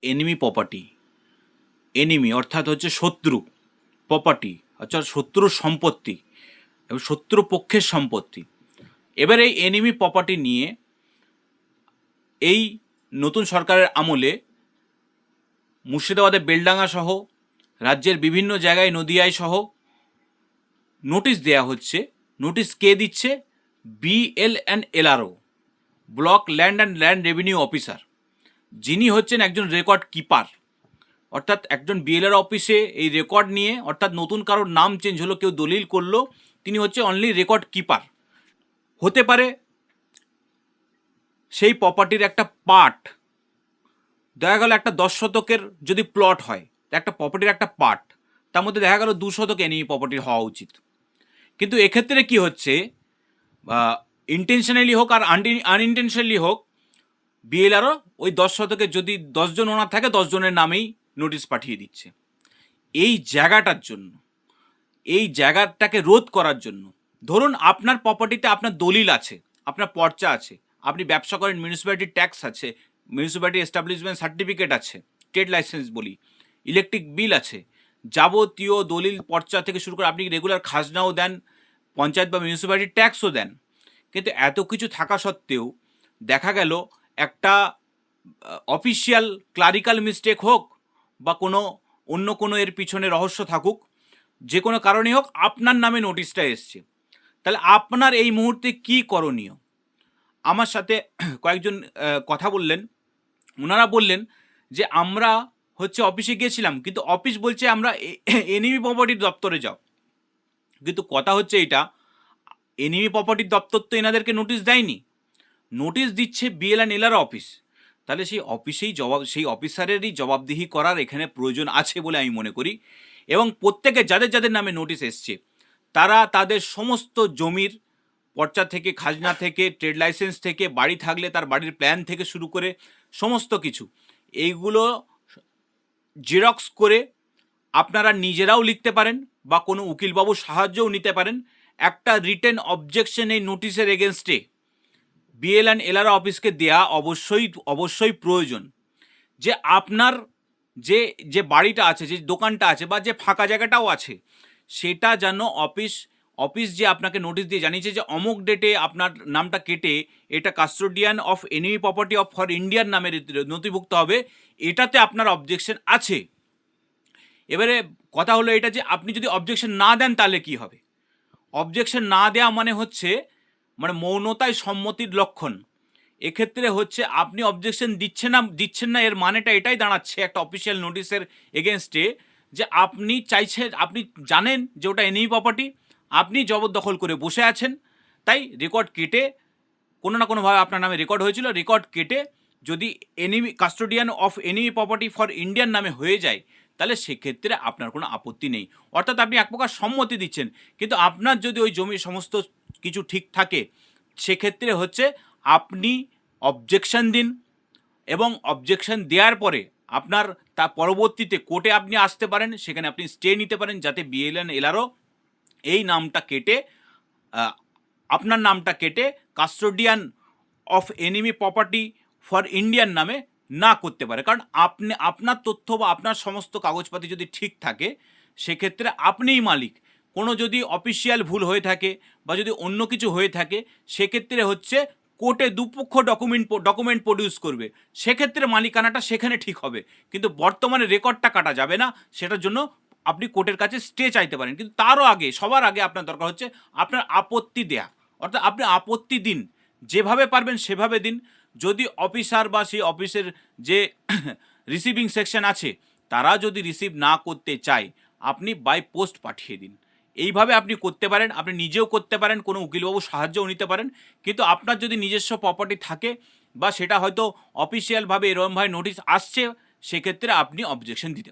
Enemy property, enemy অর্থাৎ হচ্ছে শত্রু, প্রপার্টি অর্থাৎ শত্রুর সম্পত্তি এবং শত্রু পক্ষের সম্পত্তি। এবার এই এনিমি প্রপার্টি নিয়ে এই নতুন সরকারের আমলে মুর্শিদাবাদে বেলডাঙ্গা সহ রাজ্যের বিভিন্ন জায়গায় নদিয়ায় সহ নোটিশ দেয়া হচ্ছে। নোটিশ কে দিচ্ছে? BL&LRO, block land and land revenue officer, যিনি হচ্ছেন একজন রেকর্ড কিপার। অর্থাৎ একজন বিএলআর অফিসে এই রেকর্ড নিয়ে, অর্থাৎ নতুন কারোর নাম চেঞ্জ হলো, কেউ দলিল করলো, তিনি হচ্ছে অনলি রেকর্ড কিপার। হতে পারে সেই প্রপার্টির একটা পার্ট, দেখা গেল একটা 10 শতকের যদি প্লট হয়, একটা প্রপার্টির একটা পার্ট, তার মধ্যে দেখা গেল 2 শতক এনিমি প্রপার্টির হওয়া উচিত। কিন্তু এক্ষেত্রে কি হচ্ছে, ইন্টেনশনালি হোক আর আনইনটেনশনালি হোক, বিএলআরও ওই 10 শতকে যদি 10 জন ওনার থাকে 10 জনের নামেই নোটিশ পাঠিয়ে দিচ্ছে। এই জায়গাটার জন্য, এই জায়গাটাকে রোধ করার জন্য, ধরুন আপনার প্রপার্টিতে আপনার দলিল আছে, আপনার পর্চা আছে, আপনি ব্যবসা করেন, মিউনিসিপ্যালিটি ট্যাক্স আছে, মিউনিসিপ্যালিটি এস্টাবলিশমেন্ট সার্টিফিকেট আছে, ট্রেড লাইসেন্স বলি, ইলেকট্রিক বিল আছে, যাবতীয় দলিল পর্চা থেকে শুরু করে আপনি রেগুলার খাজনাও দেন, পঞ্চায়েত বা মিউনিসিপ্যালিটি ট্যাক্সও দেন। কিন্তু এত কিছু থাকা সত্ত্বেও দেখা গেল একটা অফিসিয়াল ক্লারিক্যাল মিস্টেক হোক বা কোনো অন্য কোনো এর পিছনে রহস্য থাকুক, যে কোনো কারণেই হোক আপনার নামে নোটিশটা এসছে। তাহলে আপনার এই মুহূর্তে কি করণীয়? আমার সাথে কয়েকজন কথা বললেন, ওনারা বললেন যে আমরা হচ্ছে অফিসে গিয়েছিলাম, কিন্তু অফিস বলছে আমরা এনিমি প্রপার্টির দপ্তরে যাও। কিন্তু কথা হচ্ছে এইটা, এনিমি প্রপার্টির দপ্তর তো এনাদেরকে নোটিশ দেয়নি, নোটিশ দিচ্ছে BL&LRO অফিস। তাহলে সেই অফিসেই সেই অফিসারেরই জবাবদিহি করার এখানে প্রয়োজন আছে বলে আমি মনে করি। এবং প্রত্যেকে যাদের যাদের নামে নোটিশ এসছে, তারা তাদের সমস্ত জমির পর্চা থেকে, খাজনা থেকে, ট্রেড লাইসেন্স থেকে, বাড়ি থাকলে তার বাড়ির প্ল্যান থেকে শুরু করে সমস্ত কিছু, এইগুলো জেরক্স করে আপনারা নিজেরাও লিখতে পারেন বা কোনো উকিলবাবুর সাহায্যও নিতে পারেন। একটা রিটেন অবজেকশন এই নোটিশের এগেনস্টে BL&LRO অফিসকে দেয়া অবশ্যই প্রয়োজন। যে আপনার যে বাড়িটা আছে, যে দোকানটা আছে বা যে ফাঁকা জায়গাটাও আছে, সেটা যেন অফিস যে আপনাকে নোটিশ দিয়ে জানিয়েছে যে অমুক ডেটে আপনার নামটা কেটে এটা custodian of enemy property of for ইন্ডিয়ার নামে নথিভুক্ত হবে, এটাতে আপনার অবজেকশন আছে। এবারে কথা হলো এটা যে আপনি যদি অবজেকশন না দেন তাহলে কি হবে? অবজেকশন না দেওয়া মানে হচ্ছে মৌনতায় সম্মতির লক্ষণ। এক্ষেত্রে হচ্ছে আপনি অবজেকশন দিচ্ছেন না, এর মানেটা এটাই দাঁড়াচ্ছে একটা অফিসিয়াল নোটিশের এগেনস্টে, যে আপনি চাইছেন, আপনি জানেন যে ওটা এনিমি প্রপার্টি, আপনি জবরদখল করে বসে আছেন। তাই রেকর্ড কেটে, কোনো না কোনোভাবে আপনার নামে রেকর্ড হয়েছিল, রেকর্ড কেটে যদি enemy custodian of enemy property for Indian নামে হয়ে যায়, তাহলে সেক্ষেত্রে আপনার কোনো আপত্তি নেই। অর্থাৎ আপনি এক প্রকার সম্মতি দিচ্ছেন। কিন্তু আপনার যদি ওই জমির সমস্ত কিছু ঠিক থাকে, সেক্ষেত্রে হচ্ছে আপনি অবজেকশন দিন, এবং অবজেকশন দেওয়ার পরে আপনার তার পরবর্তীতে কোর্টে আপনি আসতে পারেন, সেখানে আপনি স্টে নিতে পারেন, যাতে BL&LRO এই নামটা কেটে, আপনার নামটা কেটে custodian of enemy property for Indian নামে না করতে পারে। কারণ আপনার তথ্য বা আপনার সমস্ত কাগজপাতি যদি ঠিক থাকে, সেক্ষেত্রে আপনিই মালিক। কোনো যদি অফিসিয়াল ভুল হয়ে থাকে বা যদি অন্য কিছু হয়ে থাকে, সেক্ষেত্রে হচ্ছে কোর্টে দুপক্ষ ডকুমেন্ট প্রডিউস করবে, সেক্ষেত্রে মালিকানাটা সেখানে ঠিক হবে। কিন্তু বর্তমানে রেকর্ডটা কাটা যাবে না, সেটার জন্য আপনি কোর্টের কাছে স্টে চাইতে পারেন। কিন্তু তারও আগে, সবার আগে আপনার দরকার হচ্ছে আপনার আপত্তি দেয়া। অর্থাৎ আপনি আপত্তি দিন, যেভাবে পারবেন সেভাবে দিন। যদি অফিসার বা সেই অফিসের যে রিসিভিং সেকশন আছে, তারা যদি রিসিভ না করতে চায়, আপনি বাই পোস্ট পাঠিয়ে দিন। এইভাবে আপনি করতে পারেন, আপনি নিজেও করতে পারেন, কোনো উকিলবাবুর সাহায্যও নিতে পারেন। কিন্তু আপনার যদি নিজস্ব প্রপার্টি থাকে বা সেটা হয়তো অফিসিয়ালভাবে এরকমভাবে নোটিশ আসছে, সেক্ষেত্রে আপনি অবজেকশন দিতে পারেন।